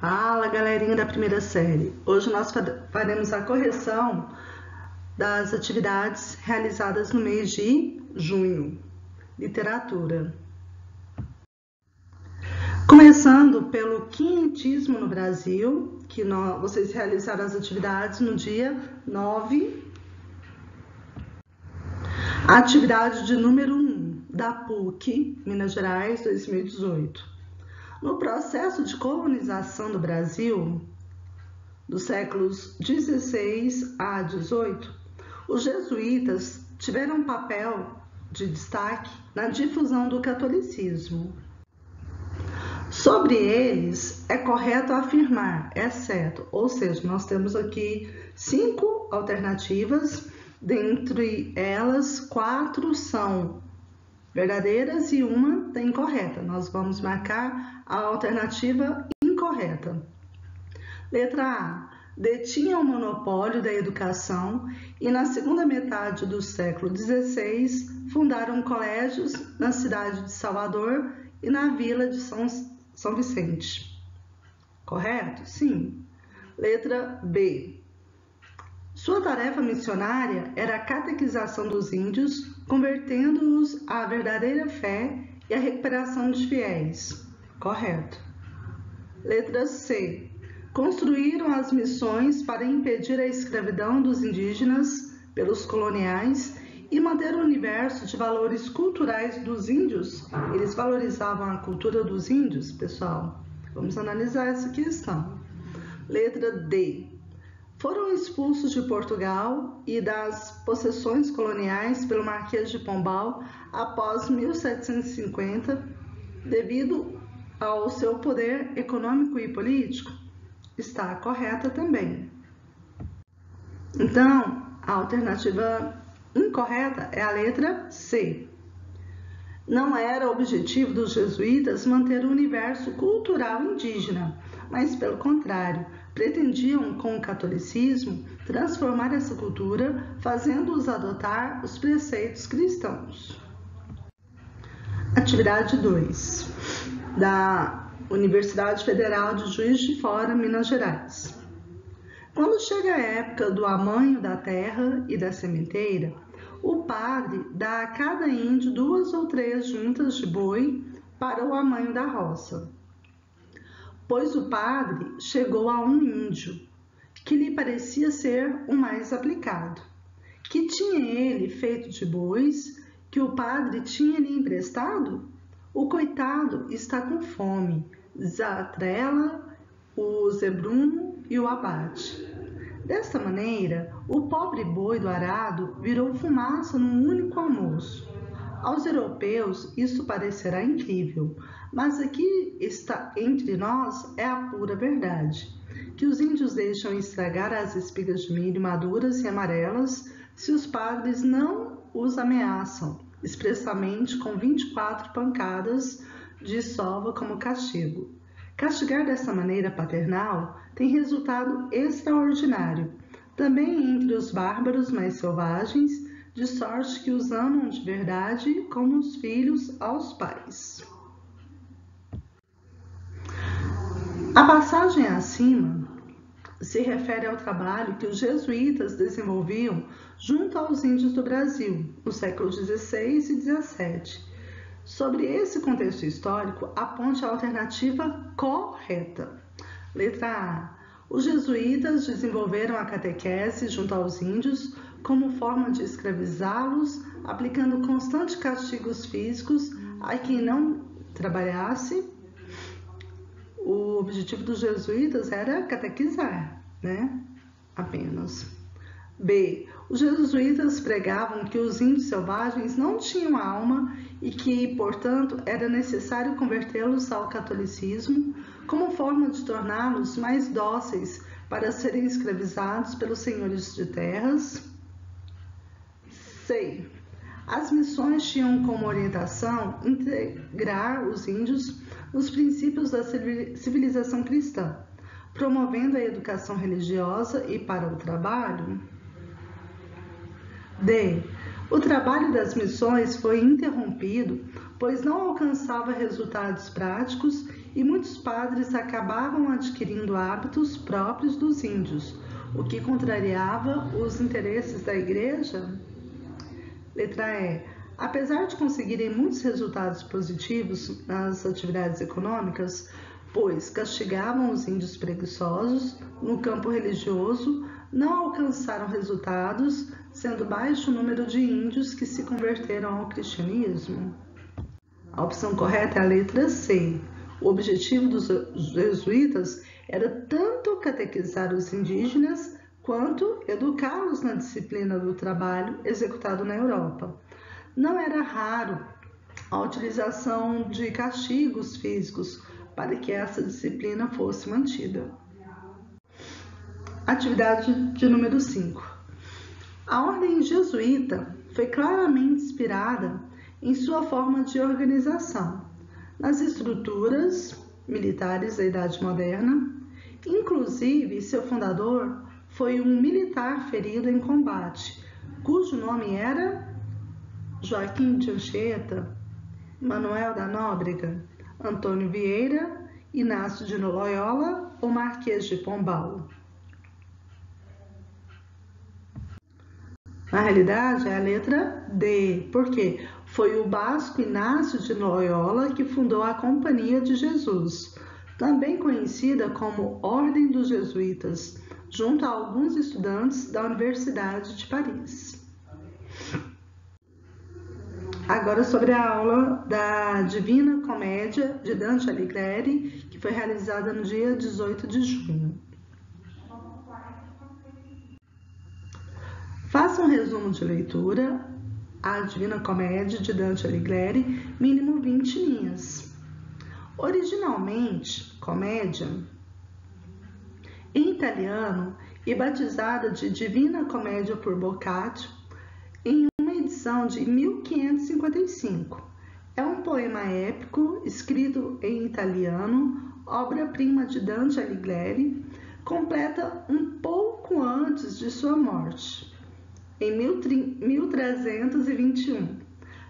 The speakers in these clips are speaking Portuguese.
Fala, galerinha da primeira série. Hoje nós faremos a correção das atividades realizadas no mês de junho. Literatura. Começando pelo quinhentismo no Brasil, que vocês realizaram as atividades no dia 9. A atividade de número 1 da PUC, Minas Gerais, 2018. No processo de colonização do Brasil, dos séculos 16 a 18, os jesuítas tiveram um papel de destaque na difusão do catolicismo. Sobre eles, é correto afirmar, exceto, ou seja, nós temos aqui 5 alternativas, dentre elas 4 são verdadeiras e uma tem incorreta. Nós vamos marcar a alternativa incorreta. Letra A. Detinha o monopólio da educação e na segunda metade do século XVI fundaram colégios na cidade de Salvador e na vila de São Vicente. Correto? Sim. Letra B. Sua tarefa missionária era a catequização dos índios, convertendo-os à verdadeira fé e à recuperação de fiéis. Correto. Letra C. Construíram as missões para impedir a escravidão dos indígenas pelos coloniais e manter o universo de valores culturais dos índios. Eles valorizavam a cultura dos índios, pessoal? Vamos analisar essa questão. Letra D. Foram expulsos de Portugal e das possessões coloniais pelo Marquês de Pombal após 1750, devido ao seu poder econômico e político? Está correta também. Então, a alternativa incorreta é a letra C. Não era objetivo dos jesuítas manter o universo cultural indígena, mas, pelo contrário, pretendiam, com o catolicismo, transformar essa cultura, fazendo-os adotar os preceitos cristãos. Atividade 2, da Universidade Federal de Juiz de Fora, Minas Gerais. Quando chega a época do amanho da terra e da sementeira, o padre dá a cada índio 2 ou 3 juntas de boi para o amanho da roça. Pois o padre chegou a um índio, que lhe parecia ser o mais aplicado, que tinha ele feito de bois, que o padre tinha lhe emprestado? O coitado está com fome, desatrela o zebruno e o abate. Desta maneira, o pobre boi do arado virou fumaça num único almoço. Aos europeus isso parecerá incrível, mas aqui está entre nós é a pura verdade, que os índios deixam estragar as espigas de milho maduras e amarelas se os padres não os ameaçam, expressamente com 24 pancadas de sova como castigo. Castigar dessa maneira paternal tem resultado extraordinário, também entre os bárbaros mais selvagens, de sorte que os amam de verdade como os filhos aos pais. A passagem acima se refere ao trabalho que os jesuítas desenvolviam junto aos índios do Brasil, no século XVI e XVII. Sobre esse contexto histórico, aponte a alternativa correta. Letra A. Os jesuítas desenvolveram a catequese junto aos índios como forma de escravizá-los, aplicando constantes castigos físicos a quem não trabalhasse. O objetivo dos jesuítas era catequizar, apenas. B. Os jesuítas pregavam que os índios selvagens não tinham alma e que, portanto, era necessário convertê-los ao catolicismo como forma de torná-los mais dóceis para serem escravizados pelos senhores de terras. C. As missões tinham como orientação integrar os índios nos princípios da civilização cristã, promovendo a educação religiosa e para o trabalho. D. O trabalho das missões foi interrompido, pois não alcançava resultados práticos e muitos padres acabavam adquirindo hábitos próprios dos índios, o que contrariava os interesses da Igreja? Letra E. Apesar de conseguirem muitos resultados positivos nas atividades econômicas, pois castigavam os índios preguiçosos, no campo religioso não alcançaram resultados, sendo baixo o número de índios que se converteram ao cristianismo. A opção correta é a letra C. O objetivo dos jesuítas era tanto catequizar os indígenas quanto educá-los na disciplina do trabalho executado na Europa. Não era raro a utilização de castigos físicos para que essa disciplina fosse mantida. Atividade de número 5. A ordem jesuíta foi claramente inspirada em sua forma de organização, nas estruturas militares da Idade Moderna. Inclusive, seu fundador foi um militar ferido em combate, cujo nome era Joaquim de Anchieta, Manuel da Nóbrega, Antônio Vieira, Inácio de Loyola ou Marquês de Pombal. Na realidade, é a letra D, porque foi o basco Inácio de Loyola que fundou a Companhia de Jesus, também conhecida como Ordem dos Jesuítas, junto a alguns estudantes da Universidade de Paris. Agora sobre a aula da Divina Comédia de Dante Alighieri, que foi realizada no dia 18 de junho. Faça um resumo de leitura. A Divina Comédia de Dante Alighieri, mínimo 20 linhas. Originalmente, comédia, em italiano e batizada de Divina Comédia por Boccaccio, em uma edição de 1555. É um poema épico escrito em italiano, obra-prima de Dante Alighieri, completa um pouco antes de sua morte, em 1321.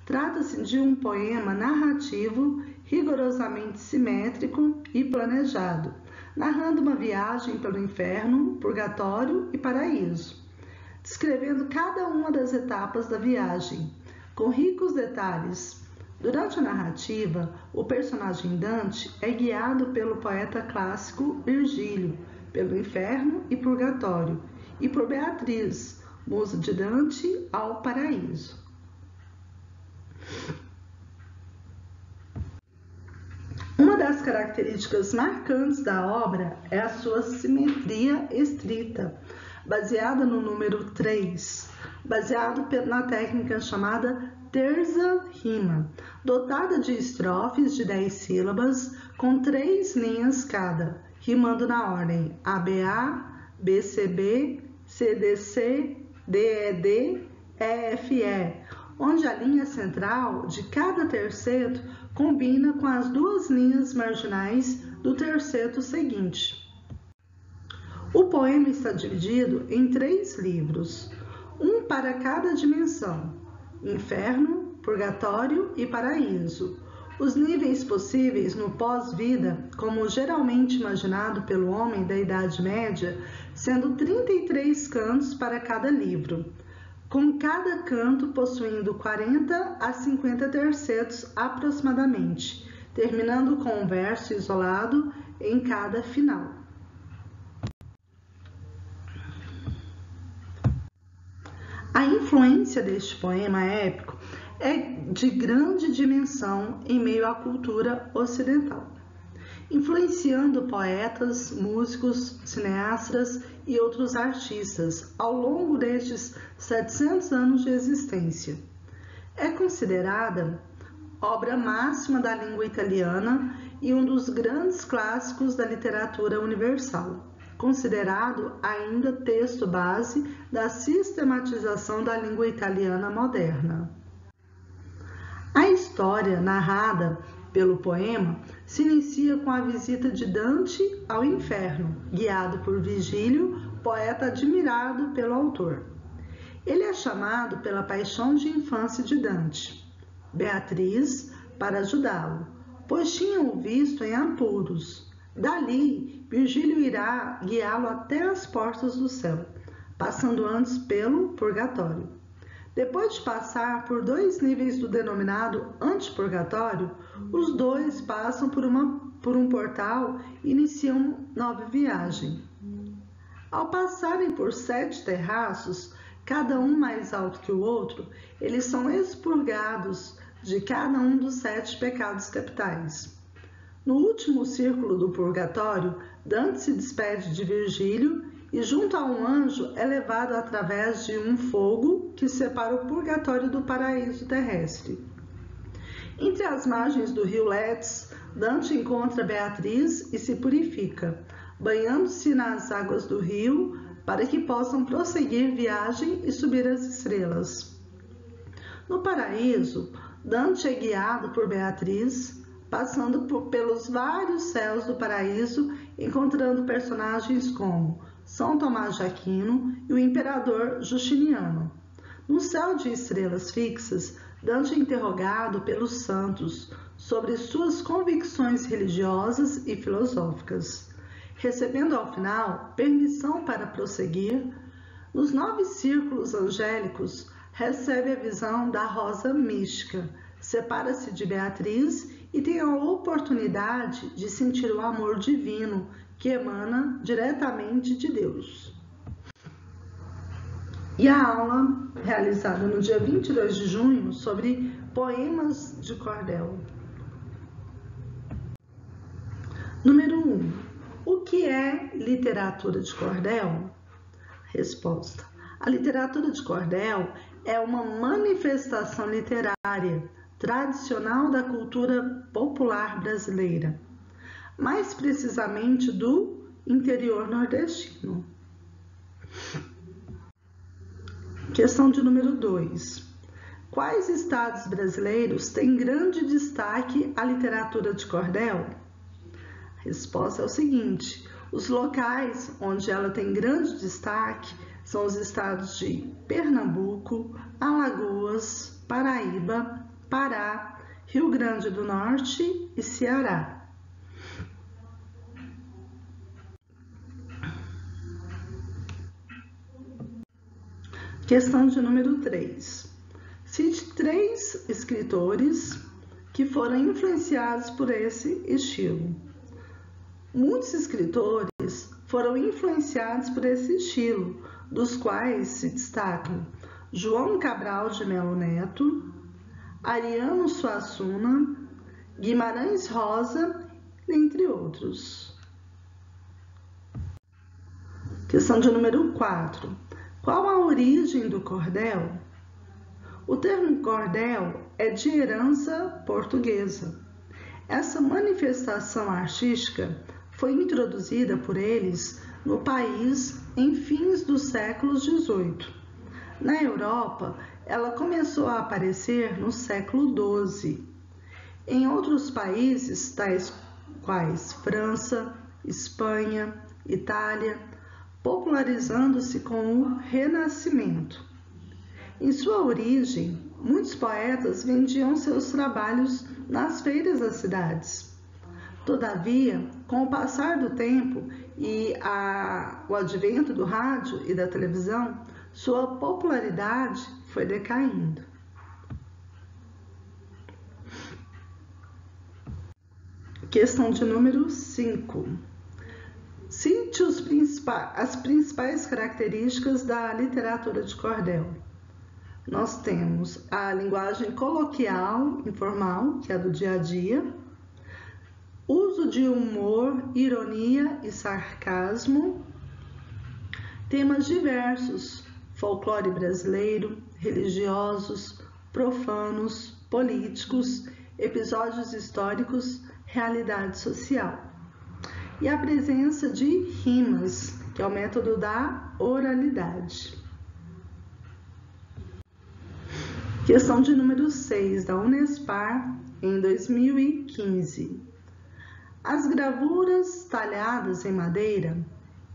Trata-se de um poema narrativo rigorosamente simétrico e planejado, narrando uma viagem pelo inferno, purgatório e paraíso, descrevendo cada uma das etapas da viagem, com ricos detalhes. Durante a narrativa, o personagem Dante é guiado pelo poeta clássico Virgílio, pelo inferno e purgatório, e por Beatriz, musa de Dante, ao paraíso. Uma das características marcantes da obra é a sua simetria estrita, baseada no número 3, baseado na técnica chamada terça rima, dotada de estrofes de 10 sílabas, com 3 linhas cada, rimando na ordem ABA, BCB, CDC, DED, EFE, onde a linha central de cada terceto combina com as 2 linhas marginais do terceto seguinte. O poema está dividido em 3 livros, um para cada dimensão: inferno, purgatório e paraíso. Os níveis possíveis no pós-vida, como geralmente imaginado pelo homem da Idade Média, sendo 33 cantos para cada livro, com cada canto possuindo 40 a 50 tercetos aproximadamente, terminando com um verso isolado em cada final. A influência deste poema épico é de grande dimensão em meio à cultura ocidental, influenciando poetas, músicos, cineastas e outros artistas ao longo destes 700 anos de existência. É considerada obra máxima da língua italiana e um dos grandes clássicos da literatura universal, considerado ainda texto base da sistematização da língua italiana moderna. A história narrada pelo poema se inicia com a visita de Dante ao inferno, guiado por Virgílio, poeta admirado pelo autor. Ele é chamado pela paixão de infância de Dante, Beatriz, para ajudá-lo, pois tinham o visto em apuros. Dali, Virgílio irá guiá-lo até as portas do céu, passando antes pelo purgatório. Depois de passar por 2 níveis do denominado antipurgatório, os dois passam por um portal e iniciam nova viagem. Ao passarem por 7 terraços, cada um mais alto que o outro, eles são expurgados de cada um dos 7 pecados capitais. No último círculo do purgatório, Dante se despede de Virgílio e, junto a um anjo, é levado através de um fogo que separa o purgatório do paraíso terrestre. Entre as margens do rio Letes, Dante encontra Beatriz e se purifica, banhando-se nas águas do rio para que possam prosseguir viagem e subir as estrelas. No paraíso, Dante é guiado por Beatriz, passando pelos vários céus do paraíso, encontrando personagens como São Tomás de Aquino e o imperador Justiniano. No céu de estrelas fixas, Dante é interrogado pelos santos sobre suas convicções religiosas e filosóficas, recebendo ao final permissão para prosseguir. Nos 9 círculos angélicos, recebe a visão da rosa mística, separa-se de Beatriz e tem a oportunidade de sentir o amor divino que emana diretamente de Deus. E a aula realizada no dia 22 de junho sobre poemas de cordel. Número 1. O que é literatura de cordel? Resposta. A literatura de cordel é uma manifestação literária tradicional da cultura popular brasileira, mais precisamente do interior nordestino. Questão de número 2. Quais estados brasileiros têm grande destaque à literatura de cordel? A resposta é o seguinte: os locais onde ela tem grande destaque são os estados de Pernambuco, Alagoas, Paraíba, Pará, Rio Grande do Norte e Ceará. Questão de número 3. Cite 3 escritores que foram influenciados por esse estilo. Muitos escritores foram influenciados por esse estilo, dos quais se destacam João Cabral de Melo Neto, Ariano Suassuna, Guimarães Rosa, entre outros. Questão de número 4. Qual a origem do cordel? O termo cordel é de herança portuguesa. Essa manifestação artística foi introduzida por eles no país em fins do século XVIII. Na Europa, ela começou a aparecer no século XII. Em outros países, tais quais França, Espanha, Itália, popularizando-se com o Renascimento. Em sua origem, muitos poetas vendiam seus trabalhos nas feiras das cidades. Todavia, com o passar do tempo e o advento do rádio e da televisão, sua popularidade foi decaindo. Questão de número 5. Cite as principais características da literatura de cordel. Nós temos a linguagem coloquial, informal, que é do dia a dia, uso de humor, ironia e sarcasmo, temas diversos, folclore brasileiro, religiosos, profanos, políticos, episódios históricos, realidade social. E a presença de rimas, que é o método da oralidade. Questão de número 6, da Unespar, em 2015. As gravuras talhadas em madeira,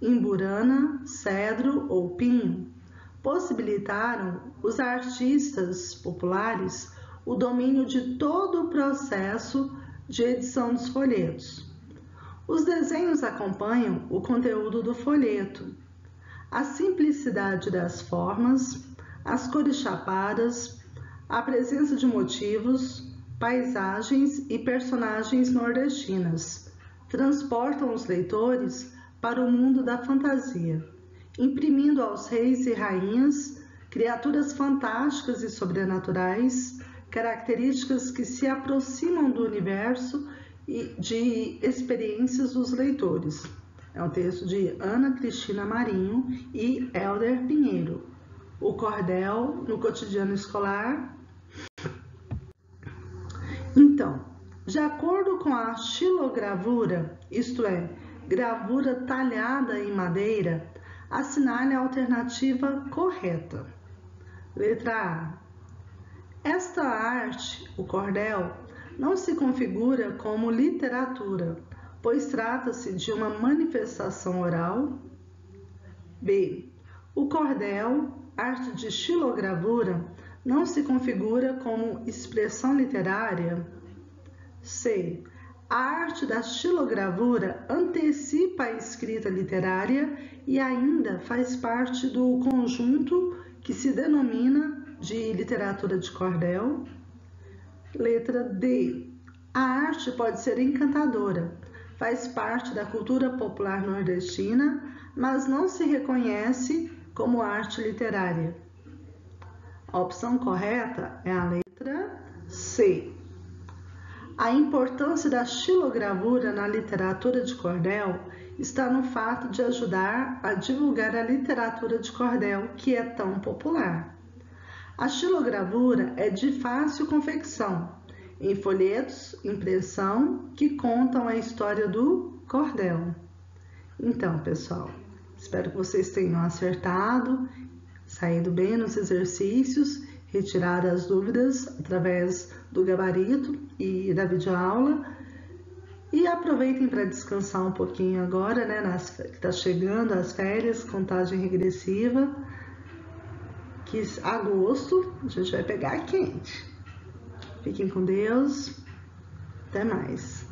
imburana, cedro ou pinho, possibilitaram os artistas populares o domínio de todo o processo de edição dos folhetos. Os desenhos acompanham o conteúdo do folheto, a simplicidade das formas, as cores chapadas, a presença de motivos, paisagens e personagens nordestinas transportam os leitores para o mundo da fantasia, imprimindo aos reis e rainhas criaturas fantásticas e sobrenaturais, características que se aproximam do universo e de experiências dos leitores. É um texto de Ana Cristina Marinho e Helder Pinheiro. O cordel no cotidiano escolar. Então, de acordo com a xilogravura, isto é, gravura talhada em madeira, assinale a alternativa correta. Letra A. Esta arte, o cordel, não se configura como literatura, pois trata-se de uma manifestação oral. B. O cordel, arte de xilogravura, não se configura como expressão literária. C. A arte da xilogravura antecipa a escrita literária e ainda faz parte do conjunto que se denomina de literatura de cordel. Letra D. A arte pode ser encantadora, faz parte da cultura popular nordestina, mas não se reconhece como arte literária. A opção correta é a letra C. A importância da xilogravura na literatura de cordel está no fato de ajudar a divulgar a literatura de cordel, que é tão popular. A xilogravura é de fácil confecção, em folhetos, impressão, que contam a história do cordel. Então, pessoal, espero que vocês tenham acertado, saído bem nos exercícios, retirado as dúvidas através do gabarito e da videoaula. E aproveitem para descansar um pouquinho agora, né? Que está chegando as férias, contagem regressiva. Que agosto a gente vai pegar quente. Fiquem com Deus. Até mais.